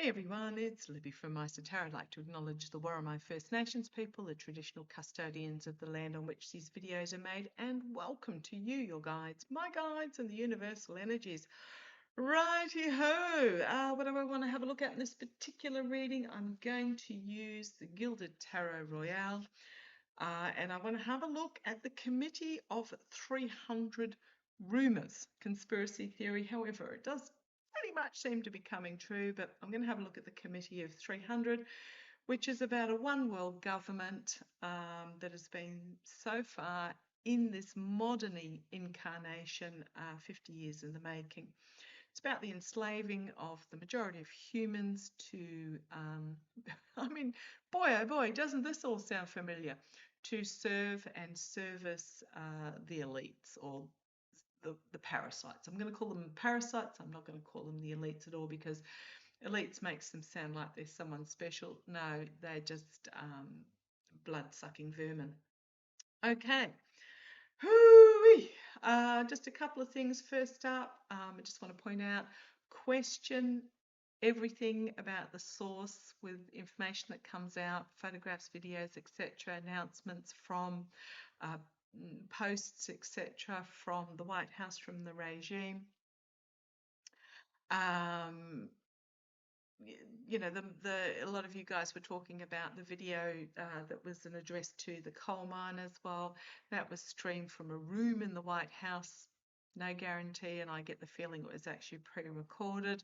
Hey everyone, it's Libby from maighstirtarot. I'd like to acknowledge the Worimi First Nations people, the traditional custodians of the land on which these videos are made, and welcome to you, your guides, my guides, and the universal energies. Righty-ho! What do I want to have a look at in this particular reading? I'm going to use the Gilded Tarot Royale, and I want to have a look at the Committee of 300 Rumours, conspiracy theory. However, it does pretty much seem to be coming true, but I'm going to have a look at the Committee of 300, which is about a one world government that has been so far in this modern incarnation 50 years in the making. It's about the enslaving of the majority of humans to, I mean, boy oh boy, doesn't this all sound familiar? To serve and service the elites, or the parasites. I'm going to call them parasites. I'm not going to call them the elites at all, because elites makes them sound like they're someone special. No, they're just blood-sucking vermin. Okay. Hoo-wee. Just a couple of things. First up, I just want to point out, question everything about the source with information that comes out, photographs, videos, etc., announcements from posts, etc., from the White House, from the regime. You know, a lot of you guys were talking about the video that was an address to the coal miners. Well, that was streamed from a room in the White House. No guarantee, and I get the feeling it was actually pre-recorded.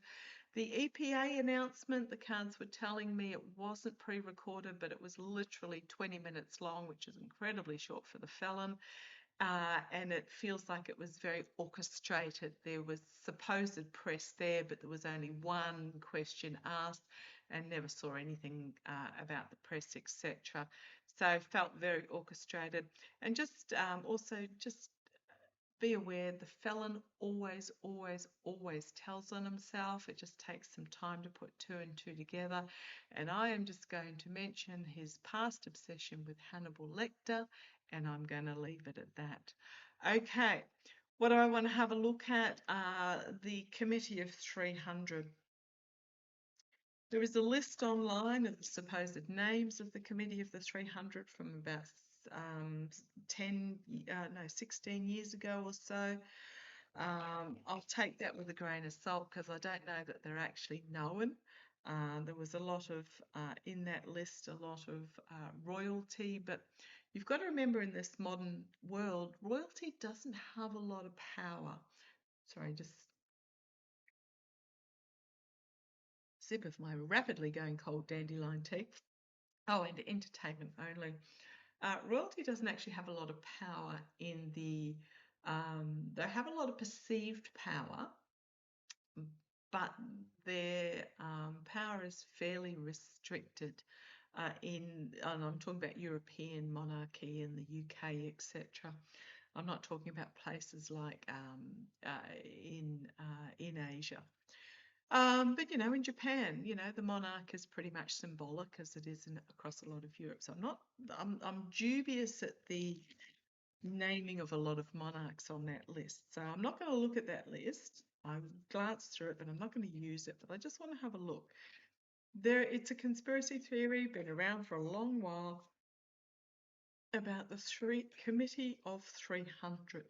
The EPA announcement, the cards were telling me it wasn't pre-recorded, but it was literally 20 minutes long, which is incredibly short for the felon. And it feels like it was very orchestrated. There was supposed press there, but there was only one question asked, and never saw anything about the press, etc. So felt very orchestrated. And just also just be aware, the felon always tells on himself. It just takes some time to put two and two together. And I am just going to mention his past obsession with Hannibal Lecter, and I'm going to leave it at that. Okay, what do I want to have a look at? The Committee of 300. There is a list online of the supposed names of the Committee of the 300 from about 16 years ago or so. I'll take that with a grain of salt, because I don't know that they're actually known. There was a lot of, in that list, a lot of royalty, but you've got to remember, in this modern world, royalty doesn't have a lot of power. Sorry, just sip of my rapidly going cold dandelion tea. Oh, and entertainment only. Royalty doesn't actually have a lot of power in the, they have a lot of perceived power, but their power is fairly restricted and I'm talking about European monarchy in the UK, etc. I'm not talking about places like in Asia. But you know, in Japan, you know, the monarch is pretty much symbolic, as it is across a lot of Europe. So I'm dubious at the naming of a lot of monarchs on that list. So I'm not going to look at that list. I glanced through it, but I'm not going to use it. But I just want to have a look. It's a conspiracy theory, been around for a long while, about the Committee of 300.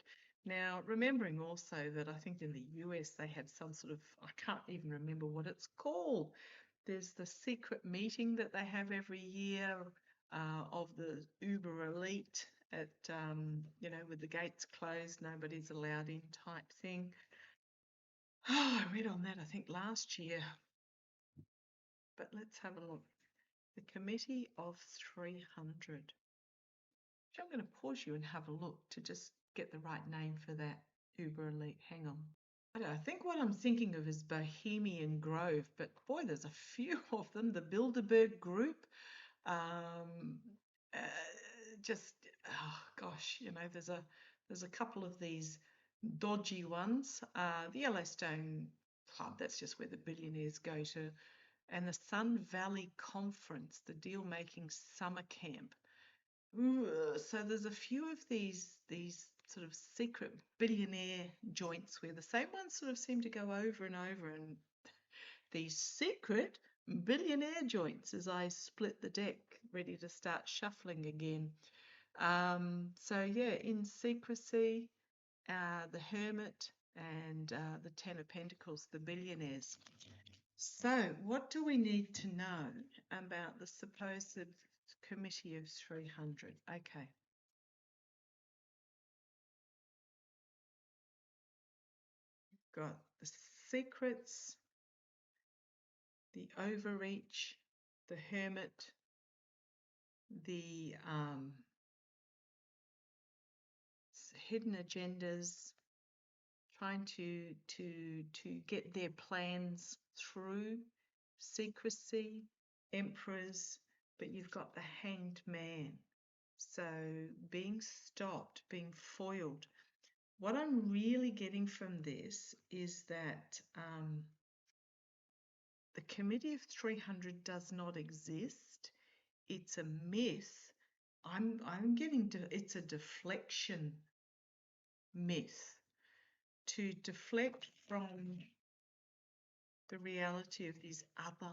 Now, remembering also that I think in the US they have some sort of, I can't even remember what it's called. There's the secret meeting that they have every year of the uber elite at, you know, with the gates closed, nobody's allowed in type thing. Oh, I read on that, I think, last year. But let's have a look. The Committee of 300. I'm going to pause you and have a look to just get the right name for that uber elite. Hang on. I think what I'm thinking of is Bohemian Grove, but boy, there's a few of them. The Bilderberg Group. Just, oh gosh, you know, there's a couple of these dodgy ones. The Yellowstone Club, that's just where the billionaires go to. And the Sun Valley Conference, the deal-making summer camp. So there's a few of these sort of secret billionaire joints where the same ones sort of seem to go over and over, and these secret billionaire joints as I split the deck, ready to start shuffling again. So yeah, in secrecy, the Hermit and the Ten of Pentacles, the billionaires. So what do we need to know about the supposed committee of 300? Okay. Got the secrets, the overreach, the Hermit, the hidden agendas, trying to get their plans through, secrecy, emperors, but you've got the Hanged Man. So being stopped, being foiled. What I'm really getting from this is that the Committee of 300 does not exist. It's a myth. I'm getting to, it's a deflection myth to deflect from the reality of these other.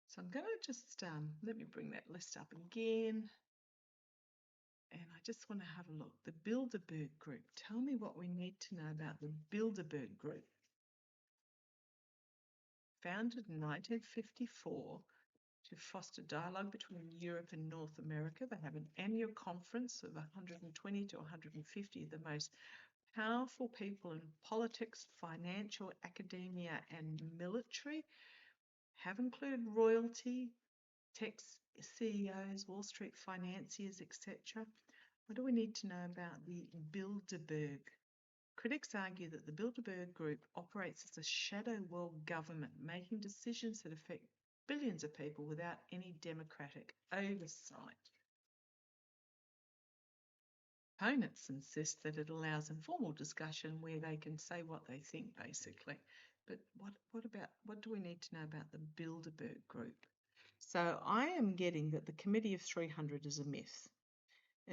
So I'm going to just let me bring that list up again. And I just want to have a look. The Bilderberg Group. Tell me what we need to know about the Bilderberg Group. Founded in 1954 to foster dialogue between Europe and North America. They have an annual conference of 120 to 150 of the most powerful people in politics, financial, academia, and military. Have included royalty, tech CEOs, Wall Street financiers, etc. What do we need to know about the Bilderberg? Critics argue that the Bilderberg Group operates as a shadow world government, making decisions that affect billions of people without any democratic oversight. Opponents insist that it allows informal discussion where they can say what they think, basically. But what do we need to know about the Bilderberg Group? So I am getting that the Committee of 300 is a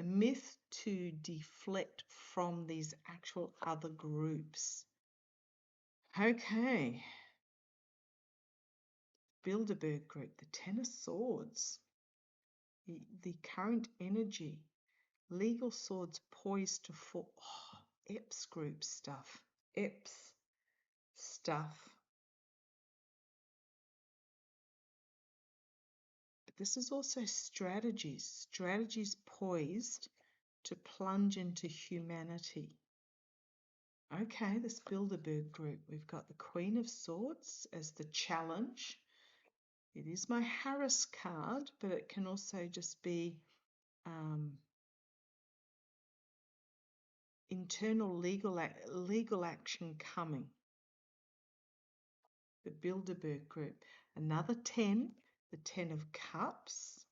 myth to deflect from these actual other groups. Okay. Bilderberg Group, the Ten of Swords, the current energy, legal swords poised to fall. Oh, EPS group stuff. EPS stuff. But this is also strategies poised to plunge into humanity. Okay, this Bilderberg Group, we've got the Queen of Swords as the challenge. It is my Harris card, but it can also just be internal legal action coming. The Bilderberg Group. Another 10, the 10 of Cups.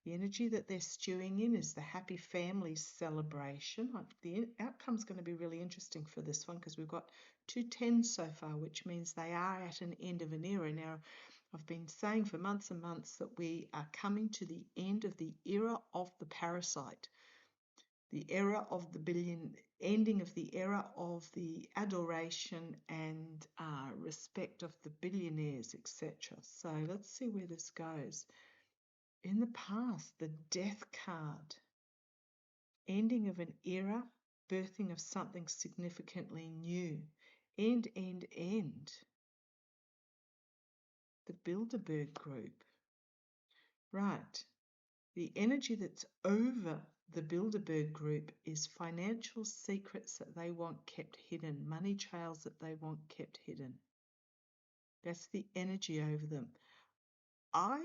The energy that they're stewing in is the happy family celebration. The outcome's going to be really interesting for this one because we've got 2 10s so far, which means they are at an end of an era. Now, I've been saying for months and months that we are coming to the end of the era of the parasite, the era of the billion, ending of the era of the adoration and respect of the billionaires, etc. So let's see where this goes. In the past, the Death card, ending of an era, birthing of something significantly new. End. The Bilderberg Group. Right. The energy that's over the Bilderberg Group is financial secrets that they want kept hidden, money trails that they want kept hidden. That's the energy over them. I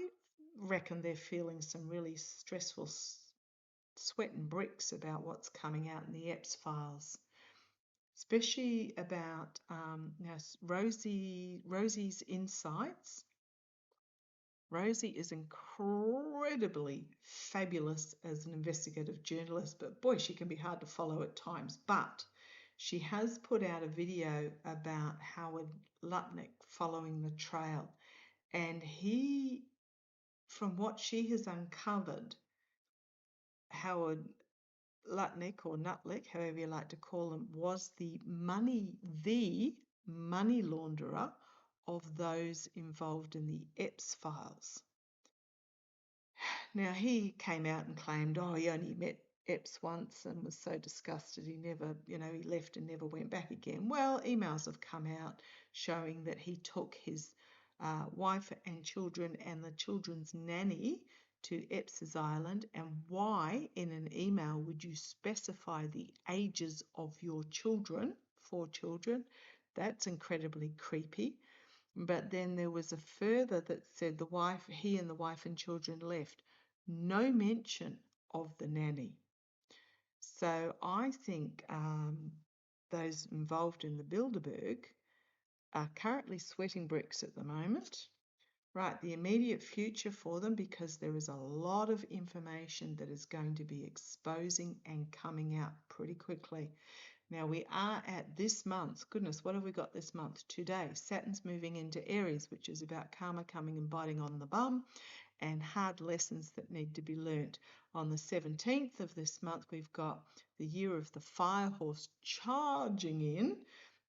reckon they're feeling some really stressful sweat and bricks about what's coming out in the EPS files, especially about Rosie's insights. Rosie is incredibly fabulous as an investigative journalist, but boy, she can be hard to follow at times. But she has put out a video about Howard Lutnick following the trail, and he, from what she has uncovered, Howard Lutnick or Nutlick, however you like to call him, was the money launderer of those involved in the Epps files. Now, he came out and claimed, oh, he only met Epps once and was so disgusted he never, he left and never went back again. Well, emails have come out showing that he took his wife and children and the children's nanny to Epps's Island. And why in an email would you specify the ages of your children, 4 children? That's incredibly creepy. But then there was a further that said he and the wife and children left. No mention of the nanny. So I think those involved in the Bilderberg are currently sweating bricks at the moment. Right, the immediate future for them, because there is a lot of information that is going to be exposing and coming out pretty quickly. Now we are at this month. Goodness, what have we got this month? Today, Saturn's moving into Aries, which is about karma coming and biting on the bum and hard lessons that need to be learnt. On the 17th of this month, we've got the year of the fire horse charging in,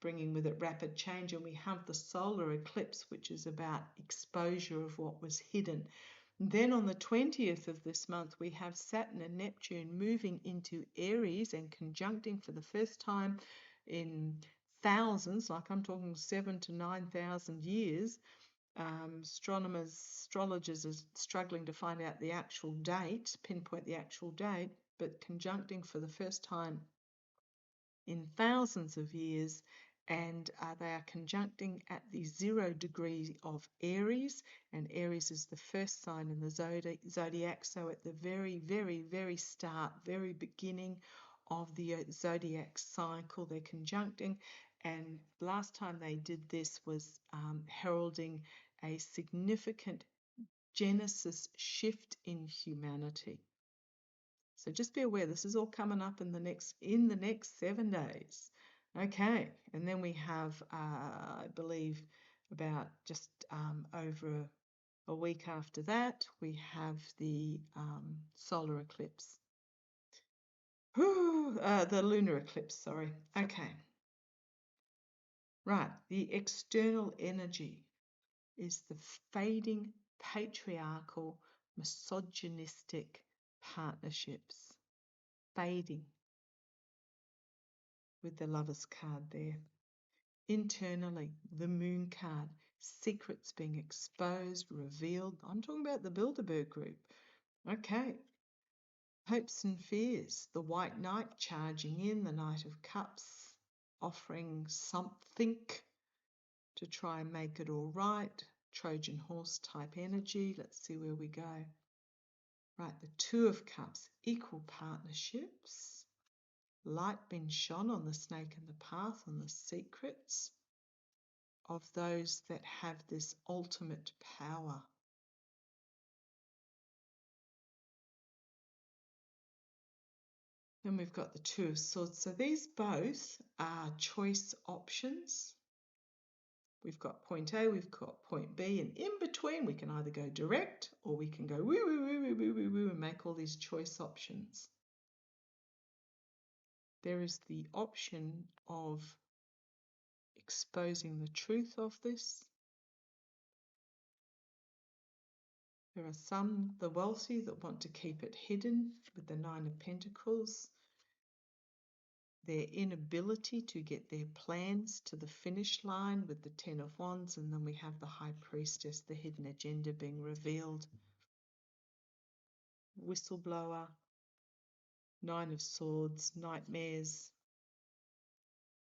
bringing with it rapid change, and we have the solar eclipse, which is about exposure of what was hidden. Then on the 20th of this month, we have Saturn and Neptune moving into Aries and conjuncting for the first time in thousands, like I'm talking 7,000 to 9,000 years. Astrologers are struggling to find out the actual date, pinpoint the actual date, but conjuncting for the first time in thousands of years, and they are conjuncting at the 0 degree of Aries, and Aries is the first sign in the zodiac, so at the very, very, very start, very beginning of the zodiac cycle, they're conjuncting. And last time they did this was heralding a significant Genesis shift in humanity. So just be aware, this is all coming up in the next 7 days. Okay, and then we have, I believe, about just over a week after that, we have the solar eclipse. The lunar eclipse, sorry. Okay. Right, the external energy is the fading patriarchal misogynistic partnerships. Fading with the Lovers card there. Internally, the Moon card, secrets being exposed, revealed. I'm talking about the Bilderberg group. Okay. Hopes and fears, the White Knight charging in, the Knight of Cups, offering something to try and make it all right. Trojan horse type energy. Let's see where we go. Right, the Two of Cups, equal partnerships. Light being shone on the snake in the path, on the secrets of those that have this ultimate power. Then we've got the Two of Swords. So these both are choice options. We've got point A, we've got point B, and in between we can either go direct or we can go woo, woo, woo, woo, woo, woo, woo, and make all these choice options. There is the option of exposing the truth of this. There are some, the wealthy, that want to keep it hidden with the Nine of Pentacles. Their inability to get their plans to the finish line with the Ten of Wands, and then we have the High Priestess, the hidden agenda being revealed. Whistleblower, Nine of Swords, nightmares,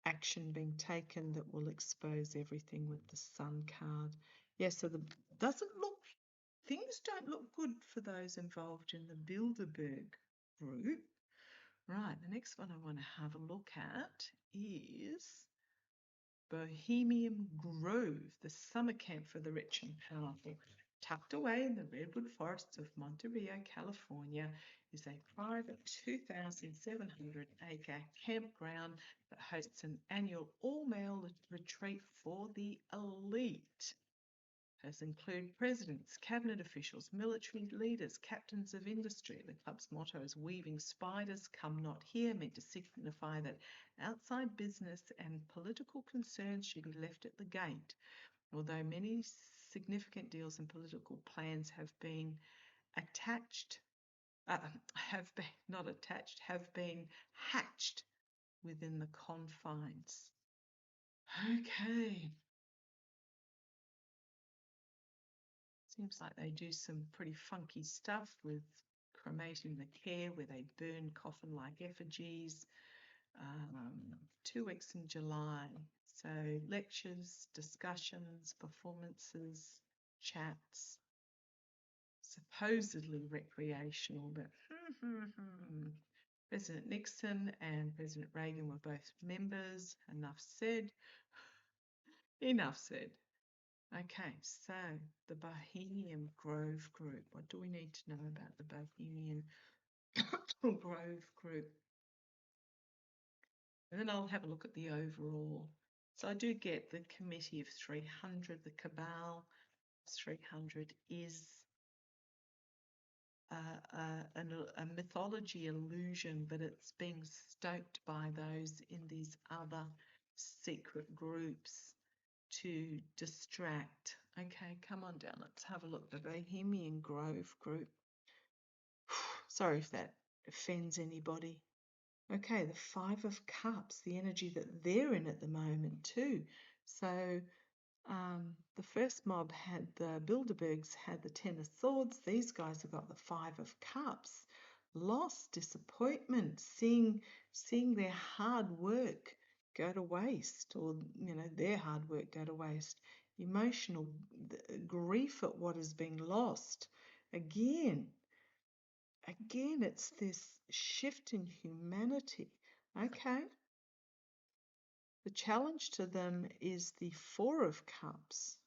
action being taken that will expose everything with the Sun card. Yes, so things don't look good for those involved in the Bilderberg group. Right, the next one I want to have a look at is Bohemian Grove, the summer camp for the rich and powerful. Tucked away in the redwood forests of Monte Rio, California, is a private 2,700-acre campground that hosts an annual all-male retreat for the elite. Has include presidents, cabinet officials, military leaders, captains of industry. The club's motto is "Weaving spiders, come not here," meant to signify that outside business and political concerns should be left at the gate. although many significant deals and political plans have been attached, have been not attached, have been hatched within the confines. Okay. Seems like they do some pretty funky stuff with cremating the care, where they burn coffin-like effigies. 2 weeks in July. So lectures, discussions, performances, chats, supposedly recreational, but President Nixon and President Reagan were both members. Enough said. Enough said. Okay, so the Bohemian Grove Group. What do we need to know about the Bohemian Grove Group? And then I'll have a look at the overall. So I do get the Committee of 300, the Cabal. 300 is a mythology illusion, but it's being stoked by those in these other secret groups to distract. Okay, come on down. Let's have a look. The Bohemian Grove Group. Sorry if that offends anybody. Okay, the Five of Cups, the energy that they're in at the moment too. So the first mob had the Bilderbergs had the Ten of Swords. These guys have got the Five of Cups. Loss, disappointment, seeing their hard work go to waste, or their hard work go to waste. Emotional grief at what has been lost. Again, it's this shift in humanity. Okay. The challenge to them is the Four of Cups.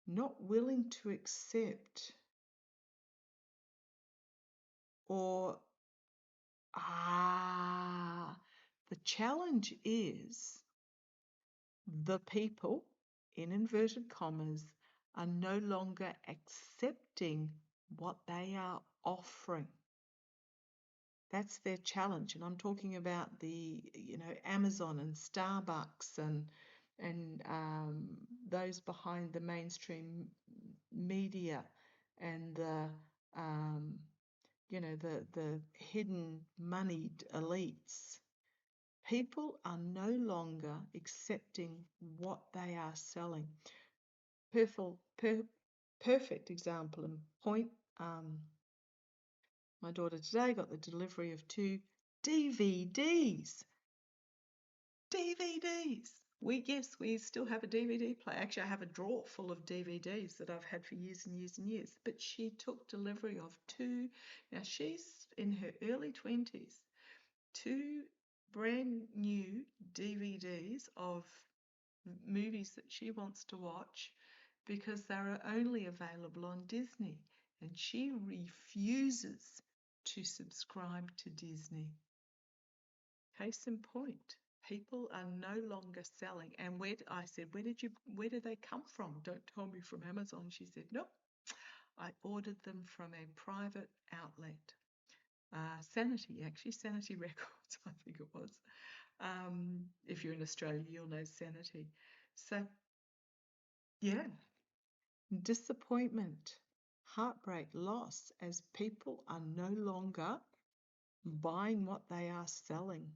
Not willing to accept, or the challenge is the people, in inverted commas, are no longer accepting what they are offering. That's their challenge. And I'm talking about the, Amazon and Starbucks and those behind the mainstream media and the hidden moneyed elites. People are no longer accepting what they are selling. Perfect example and point. My daughter today got the delivery of 2 DVDs. We still have a DVD player. Actually, I have a drawer full of DVDs that I've had for years and years and years. But she took delivery of 2. Now, she's in her early 20s. 2 brand new DVDs of movies that she wants to watch because they're only available on Disney. And she refuses to subscribe to Disney. Case in point, people are no longer selling. And I said, where did they come from? Don't tell me from Amazon. She said, nope, I ordered them from a private outlet. Sanity Records, I think it was. If you're in Australia, you'll know Sanity. So, yeah, disappointment, heartbreak, loss, as people are no longer buying what they are selling.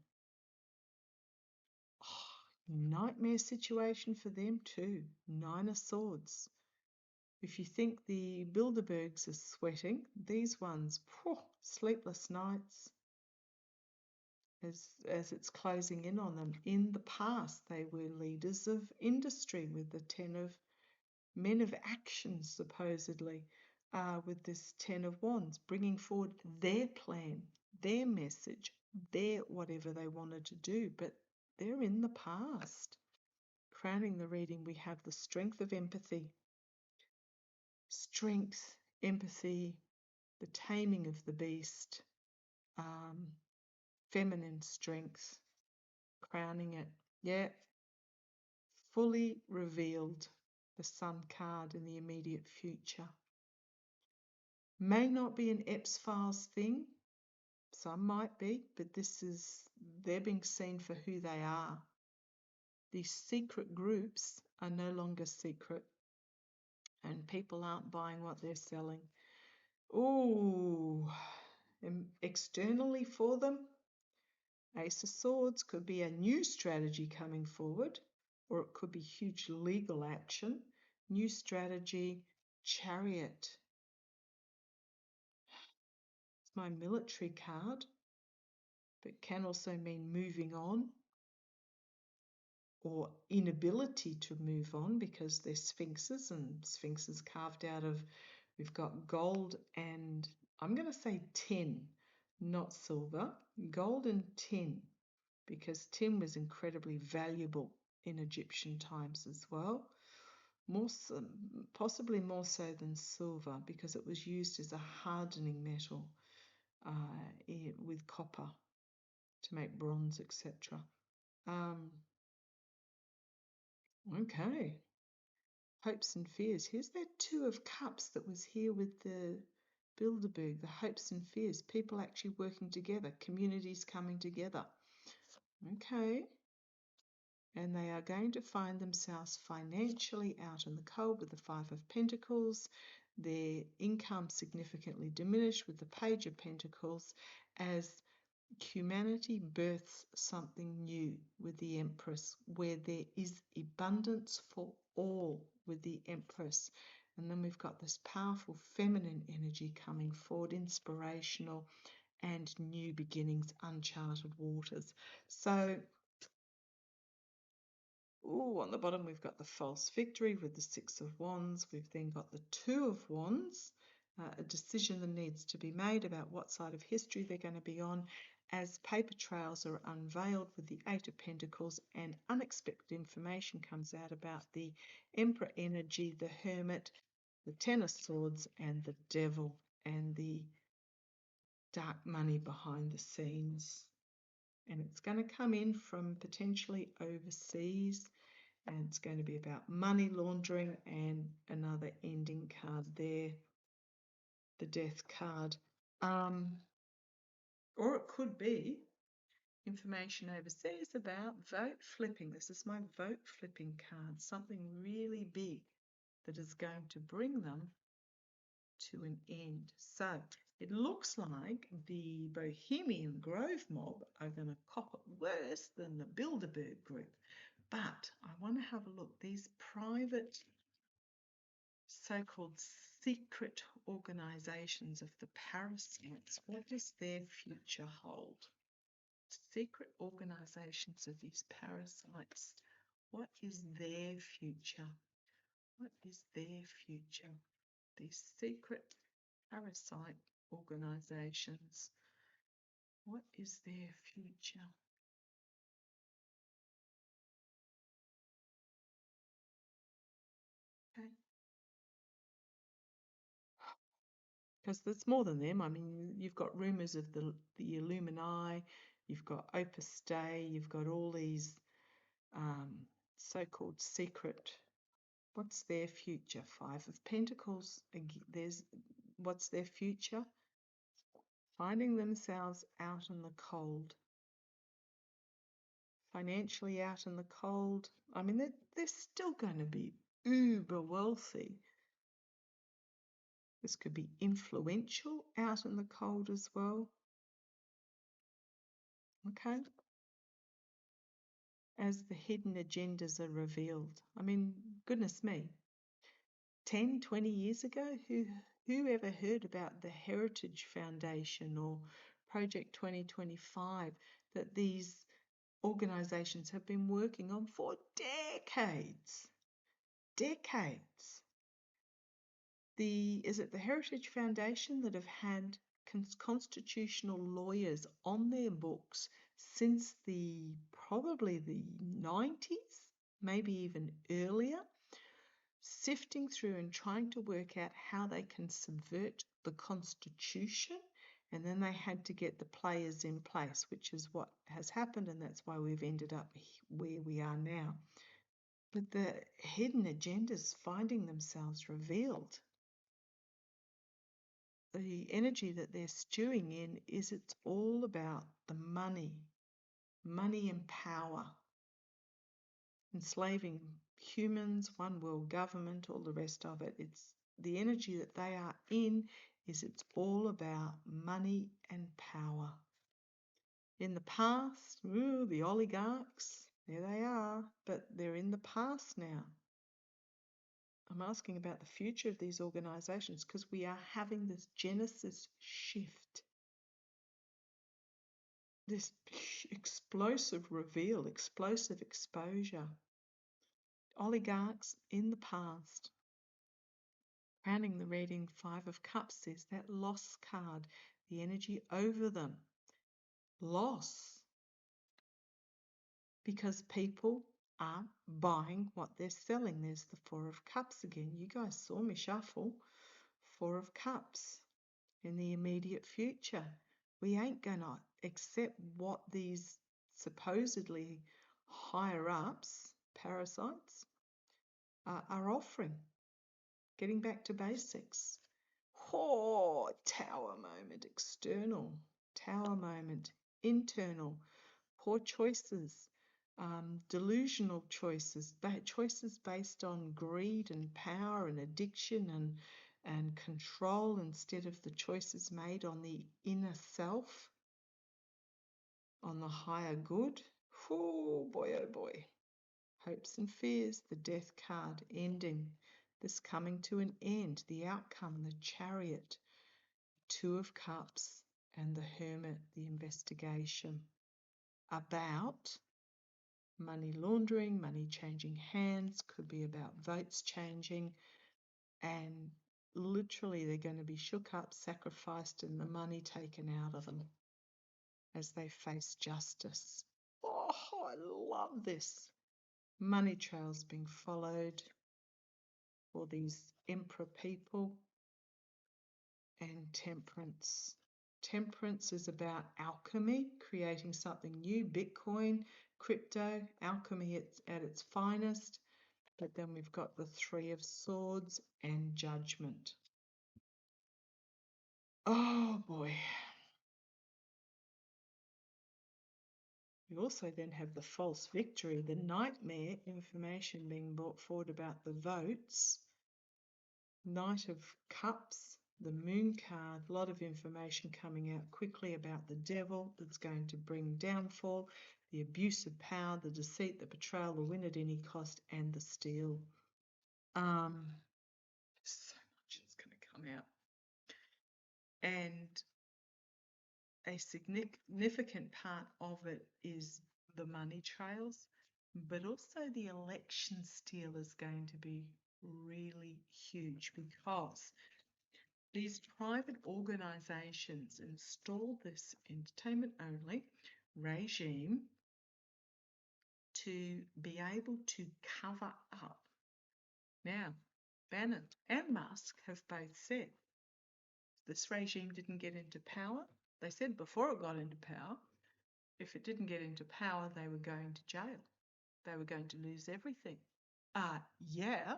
Nightmare situation for them too. 9 of Swords. If you think the Bilderbergs are sweating, these ones, sleepless nights as it's closing in on them. In the past, they were leaders of industry with the 10 of men of action, supposedly, with this 10 of Wands, bringing forward their plan, their message, their whatever they wanted to do, but they're in the past. Crowning the reading, we have the strength of empathy. Strength, empathy, the taming of the beast, feminine strength, crowning it. Yeah, fully revealed, the Sun card in the immediate future. May not be an Epps Files thing, some might be, but they're being seen for who they are. These secret groups are no longer secret, and people aren't buying what they're selling. Ooh, externally for them, Ace of Swords could be a new strategy coming forward, or it could be huge legal action. New strategy, Chariot. It's my military card, but can also mean moving on or inability to move on because they're sphinxes, and sphinxes carved out of, we've got gold and I'm going to say tin, not silver, gold and tin, because tin was incredibly valuable in Egyptian times as well. More so, possibly more so than silver, because it was used as a hardening metal with copper to make bronze, etc. Okay. Hopes and fears. Here's that Two of Cups that was here with the Bilderberg, the hopes and fears, people actually working together, communities coming together. Okay. And they are going to find themselves financially out in the cold with the Five of Pentacles, their income significantly diminished with the Page of Pentacles, as humanity births something new with the Empress, where there is abundance for all with the Empress. And then we've got this powerful feminine energy coming forward, inspirational and new beginnings, uncharted waters. So, on the bottom we've got the false victory with the Six of Wands. We've then got the Two of Wands, a decision that needs to be made about what side of history they're going to be on, as paper trails are unveiled with the Eight of Pentacles and unexpected information comes out about the Emperor energy, the Hermit, the Ten of Swords and the Devil, and the dark money behind the scenes. And it's going to come in from potentially overseas, and it's going to be about money laundering, and another ending card there, the Death card. Or it could be information overseas about vote flipping. This is my vote flipping card, something really big that is going to bring them to an end. So it looks like the Bohemian Grove mob are going to cop it worse than the Bilderberg group. But I want to have a look. These private so-called secret organizations of the parasites, what does their future hold? Secret organizations of these parasites, what is their future? What is their future? These secret parasite organizations, what is their future? Okay. Because there's more than them. I mean, you've got rumours of the Illuminati, you've got Opus Dei, you've got all these so-called secret. What's their future? Five of Pentacles. What's their future? Finding themselves out in the cold. Financially out in the cold. I mean, they're still going to be uber wealthy. This could be influential out in the cold as well. Okay. As the hidden agendas are revealed. I mean, goodness me. 10, 20 years ago, who ever heard about the Heritage Foundation or Project 2025 that these organizations have been working on for decades? Decades. Is it the Heritage Foundation that have had constitutional lawyers on their books since probably the 90s, maybe even earlier, sifting through and trying to work out how they can subvert the Constitution, and then they had to get the players in place, which is what has happened, and that's why we've ended up where we are now. But the hidden agendas finding themselves revealed. The energy that they're stewing in is it's all about the money and power. enslaving humans, one world government, all the rest of it. It's the energy that they are in it's all about money and power. In the past, the oligarchs, there they are, but they're in the past now. I'm asking about the future of these organisations because we are having this Genesis shift, this explosive reveal, explosive exposure. Oligarchs in the past. Crowning the reading, Five of Cups is that loss card, the energy over them. Loss. Because people are buying what they're selling. There's the Four of Cups again. You guys saw me shuffle. Four of Cups. In the immediate future, we ain't going to accept what these supposedly higher ups, parasites, are offering. Getting back to basics. Oh, Tower moment, external. Tower moment, internal. Poor choices. Delusional choices. Choices based on greed and power and addiction and control instead of the choices made on the inner self, on the higher good. Oh boy, oh boy. Hopes and fears, the Death card, ending. This coming to an end, the outcome, the Chariot, Two of Cups, and the Hermit, the investigation. About money laundering, money changing hands, could be about votes changing, and literally they're going to be shook up, sacrificed, and the money taken out of them as they face justice. Oh, I love this. Money trails being followed for these emperor people. And Temperance. Temperance is about alchemy, creating something new, Bitcoin, crypto, alchemy at its finest. But then we've got the Three of Swords and Judgment. Oh boy. We also then have the false victory, the nightmare, information being brought forward about the votes. Knight of Cups, the Moon card, a lot of information coming out quickly about the devil that's going to bring downfall, the abuse of power, the deceit, the betrayal, the win at any cost, and the steal. So much is going to come out. And a significant part of it is the money trails, but also the election steal is going to be really huge because these private organisations installed this entertainment only regime to be able to cover up. Now, Bannon and Musk have both said this regime didn't get into power. They said before it got into power, if it didn't get into power, they were going to jail. They were going to lose everything. Yeah,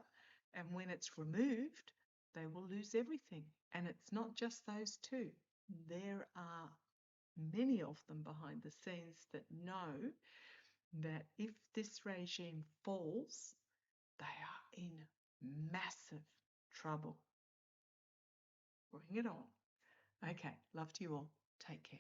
and when it's removed, they will lose everything. And it's not just those two. There are many of them behind the scenes that know that if this regime falls, they are in massive trouble. Bring it on. Okay, love to you all. Take care.